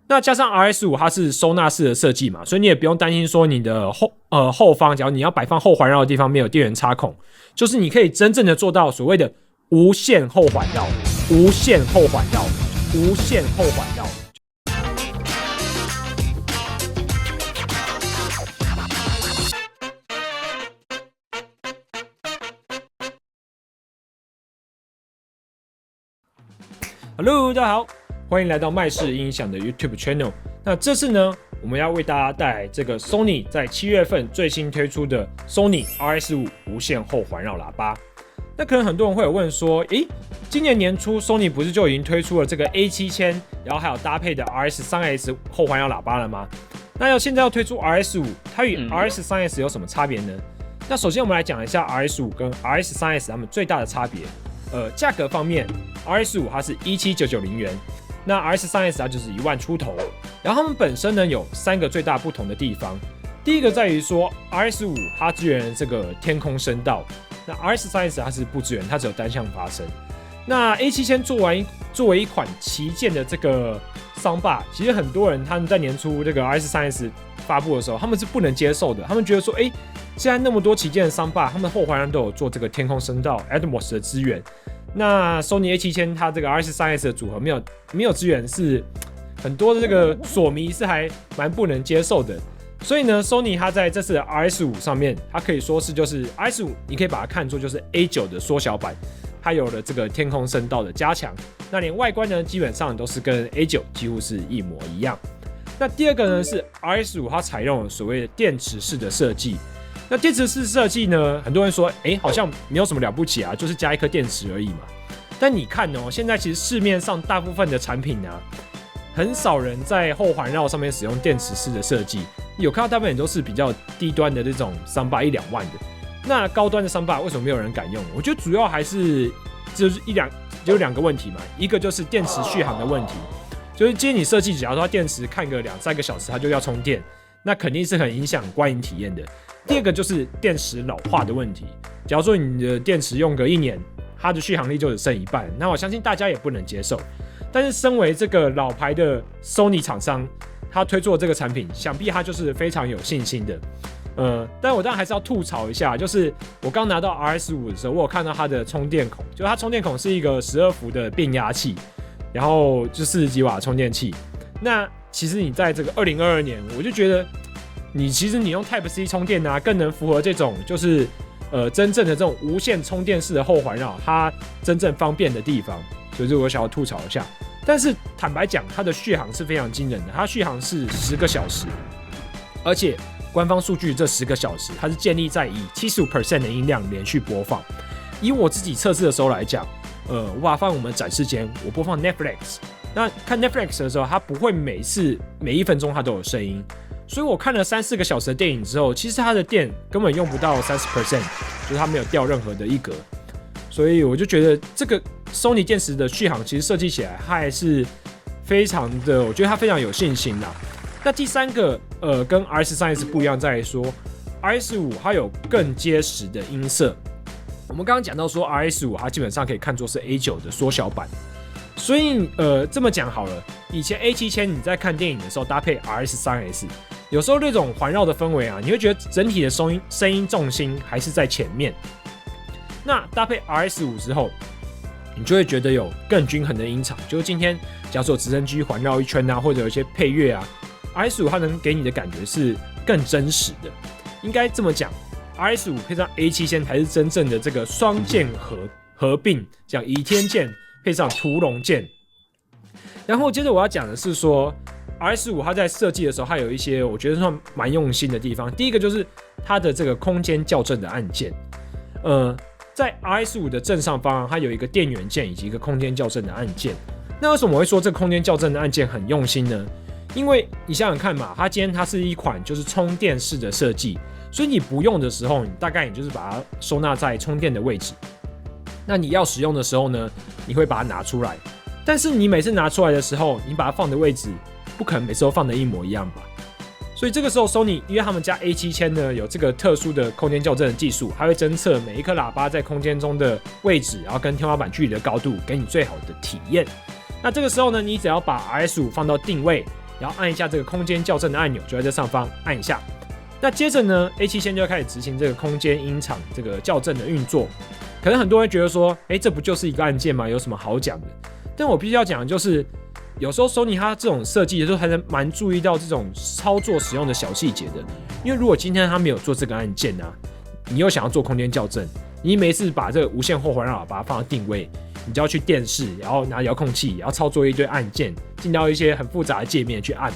那加上 RS5 它是收纳式的设计嘛，所以你也不用担心说你的后方，假如你要摆放后环绕的地方没有电源插孔，就是你可以真正的做到所谓的无线后环绕，无线后环绕，无线后环绕。Hello， 大家好，欢迎来到麦氏音响的 YouTube Channel。那这次呢，我们要为大家带来这个 Sony 在7月份最新推出的 Sony RS5 无线后环绕喇叭。那可能很多人会有问说，今年年初 Sony 不是就已经推出了这个 A7000，然后还有搭配的 RS3S 后环绕喇叭了吗？那现在要推出 RS5， 它与 RS3S 有什么差别呢？那首先我们来讲一下 RS5 跟 RS3S 它们最大的差别。价格方面 ，RS5 它是17990元，那 RS3S 它就是1万出头。然后它们本身呢有3个最大不同的地方。第一个在于说 RS5 它支援这个天空声道，那 RS3S 它是不支援，它只有单向发声。那 A7000 作为一款旗舰的这个桑巴，其实很多人他们在年初这个 RS3S 发布的时候，他们是不能接受的，他们觉得说，现在那么多旗舰的桑巴，他们后环绕都有做这个天空声道 Atmos 的支援。那 Sony A7000 它这个 RS3S 的组合没有支援，是很多的这个索迷是还蛮不能接受的。所以呢 ，Sony 它在这次的 RS5 上面，它可以说是就是 RS5， 你可以把它看作就是 A9 的缩小版，它有了这个天空声道的加强。那连外观呢，基本上都是跟 A9 几乎是一模一样。那第二个呢是 RS5 它采用了所谓的电池式的设计。那电池式设计呢，很多人说，好像没有什么了不起啊，就是加一颗电池而已嘛。但你看哦，现在其实市面上大部分的产品啊，很少人在后环绕上面使用电池式的设计。有看到大部分也都是比较低端的这种桑巴1-2万的。那高端的桑巴为什么没有人敢用？我觉得主要还是就是有2个问题嘛，一个就是电池续航的问题，就是今天你设计，假如说电池看个2-3个小时，它就要充电，那肯定是很影响观影体验的。第二个就是电池老化的问题，假如说你的电池用个1年，它的续航力就只剩1半，那我相信大家也不能接受。但是身为这个老牌的 Sony 厂商，他推出的这个产品，想必他就是非常有信心的。但我当然还是要吐槽一下，就是我刚拿到 RS5 的时候，我有看到它的充电孔，就它充电孔是一个12伏的变压器，然后就40几瓦充电器。那其实你在这个2022年，我就觉得其实你用 Type-C 充电啊，更能符合这种就是真正的这种无线充电式的后环绕，它真正方便的地方，所以我想要吐槽一下。但是坦白讲，它的续航是非常惊人的，它续航是10个小时，而且官方数据这10个小时，它是建立在以 75% 的音量连续播放。以我自己测试的时候来讲，我把它放我们展示间，我播放 Netflix， 那看 Netflix 的时候，它不会每1分钟它都有声音。所以我看了3-4个小时的电影之后，其实它的电根本用不到30%，就是它没有掉任何的一格。所以我就觉得这个 Sony 电池的续航其实设计起来它还是非常的，我觉得它非常有信心啦。那第3个跟 RS3S 不一样在于说 RS5 它有更结实的音色。我们刚刚讲到说 RS5 它基本上可以看作是 A9 的缩小版。所以这么讲好了，以前 A7000 你在看电影的时候搭配 RS3S， 有时候那种环绕的氛围啊，你会觉得整体的声音重心还是在前面。那搭配 RS5 之后，你就会觉得有更均衡的音场。就是今天假如说直升机环绕一圈啊，或者有一些配乐啊， RS5 它能给你的感觉是更真实的。应该这么讲， RS5 配上 A7000 才是真正的这个双剑合并，讲倚天剑配上屠龙剑。然后接着我要讲的是说 RS5 它在设计的时候，它有一些我觉得算蛮用心的地方。第一个就是它的这个空间校正的按键，在 RS5 的正上方，它有一个电源键以及一个空间校正的按键。那为什么我会说这个空间校正的按键很用心呢？因为你想想看嘛，它是一款就是充电式的设计，所以你不用的时候，你大概就是把它收纳在充电的位置。那你要使用的时候呢，你会把它拿出来。但是你每次拿出来的时候，你把它放的位置不可能每次都放的一模一样吧？所以这个时候 Sony 因为他们家 A7000 呢有这个特殊的空间校正的技术，它会侦测每一颗喇叭在空间中的位置，然后跟天花板距离的高度，给你最好的体验。那这个时候呢，你只要把 RS5 放到定位，然后按一下这个空间校正的按钮，就在这上方按一下。那接着呢 ，A7 就要开始执行这个空间音场这个校正的运作。可能很多人觉得说，这不就是一个按键吗？有什么好讲的？但我必须要讲的就是，有时候 Sony 它这种设计的时候，还是蛮注意到这种操作使用的小细节的。因为如果今天它没有做这个按键啊，你又想要做空间校正，你每次把这个无线后环绕喇叭放到定位，你就要去电视，然后拿遥控器，然后操作一堆按键，进到一些很复杂的界面去按。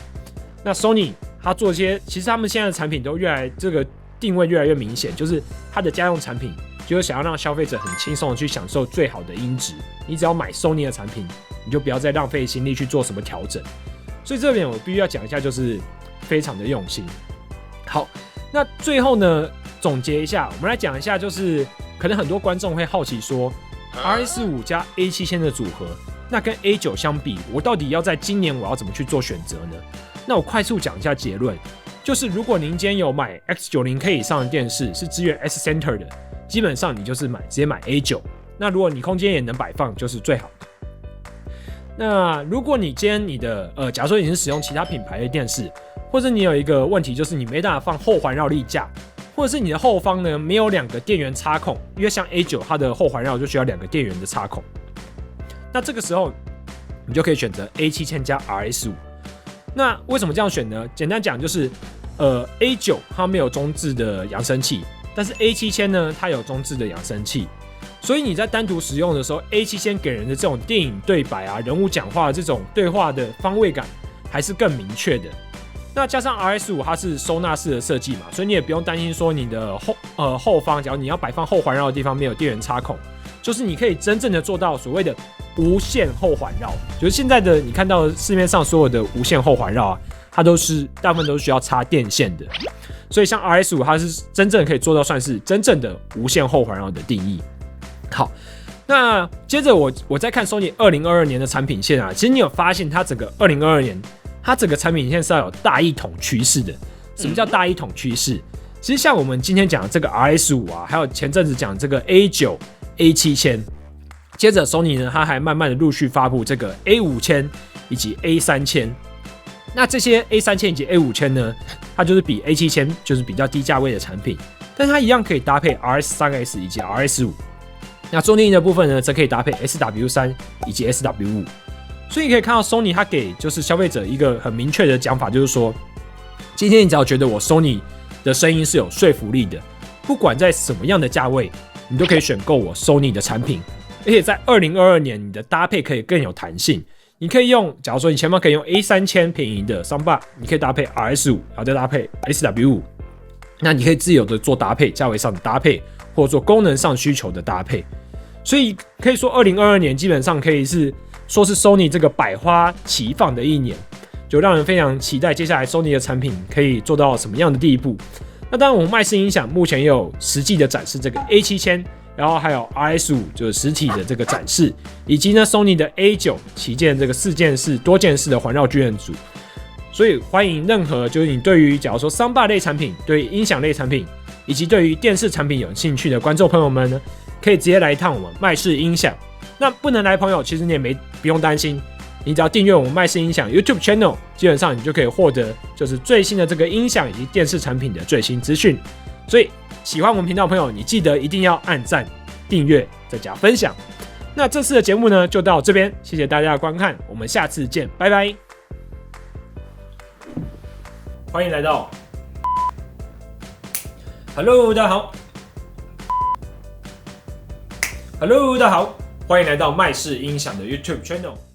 那 Sony 它做些，其实他们现在的产品都这个定位越来越明显，就是它的家用产品，就是想要让消费者很轻松的去享受最好的音质。你只要买 Sony 的产品，你就不要再浪费心力去做什么调整。所以这边我必须要讲一下，就是非常的用心。好，那最后呢，总结一下，我们来讲一下，就是可能很多观众会好奇说 ，RS5 加 A7000的组合，那跟 A9 相比，我到底要在今年我要怎么去做选择呢？那我快速讲一下结论，就是如果您今天有买 X90K 以上的电视，是支援 S Center 的，基本上你就是直接买 A9。那如果你空间也能摆放，就是最好的。那如果你今天你的假如说你是使用其他品牌的电视，或者你有一个问题就是你没办法放后环绕立架，或者是你的后方呢没有2个电源插孔，因为像 A9 它的后环绕就需要2个电源的插孔，那这个时候你就可以选择 A7000 加 RS5。那为什么这样选呢？简单讲就是A9 它没有中置的扬声器，但是 A7000 呢它有中置的扬声器，所以你在单独使用的时候 A7000 给人的这种电影对白啊、人物讲话的这种对话的方位感还是更明确的。那加上 RS5 它是收纳式的设计嘛，所以你也不用担心说你的后方，假如你要摆放后环绕的地方没有电源插孔，就是你可以真正的做到所谓的无线后环绕。就是现在的你看到市面上所有的无线后环绕啊，它大部分都是需要插电线的。所以像 RS5 它是真正可以做到算是真正的无线后环绕的定义。好，那接着我再看 Sony 2022年的产品线啊，其实你有发现它整个2022年它整个产品线是要有大一统趋势的。什么叫大一统趋势？其实像我们今天讲的这个 RS5 啊，还有前阵子讲这个 A9、A7000， 接着 Sony 呢，它还慢慢的陆续发布这个 A5000以及 A3000。那这些 A3000以及 A5000呢，它就是比 A7000就是比较低价位的产品，但它一样可以搭配 RS3S 以及 RS5。那中低音的部分呢，则可以搭配 SW3 以及 SW5。所以你可以看到 Sony 它给就是消费者一个很明确的讲法，就是说，今天你只要觉得我 Sony 的声音是有说服力的，不管在什么样的价位，你都可以选购我 Sony 的产品。而且在2022年，你的搭配可以更有弹性。你可以用，假如说你前方可以用 A3000 便宜的 Soundbar， 你可以搭配 RS5， 然后再搭配 SW5。那你可以自由的做搭配，价位上的搭配，或者做功能上需求的搭配。所以可以说2022年基本上可以说是 Sony 这个百花齐放的一年，就让人非常期待接下来 Sony 的产品可以做到什么样的地步。那当然我们麦式音响目前也有实际的展示这个 A7000， 然后还有 RS5 就是实体的这个展示，以及呢 Sony 的 A9 旗舰这个4件式多件式的环绕剧院组。所以欢迎任何就是你对于假如说Soundbar类产品、对于音响类产品以及对于电视产品有兴趣的观众朋友们呢，可以直接来一趟我们麦式音响。那不能来朋友，其实你也不用担心，你只要订阅我们麦式音响 YouTube Channel， 基本上你就可以获得就是最新的这个音响以及电视产品的最新资讯。所以喜欢我们频道的朋友，你记得一定要按赞、订阅再加分享。那这次的节目呢就到这边，谢谢大家的观看，我们下次见，拜拜。欢迎来到 Hello 大家好 Hello 大家好，欢迎来到麦式音响的 YouTube Channel。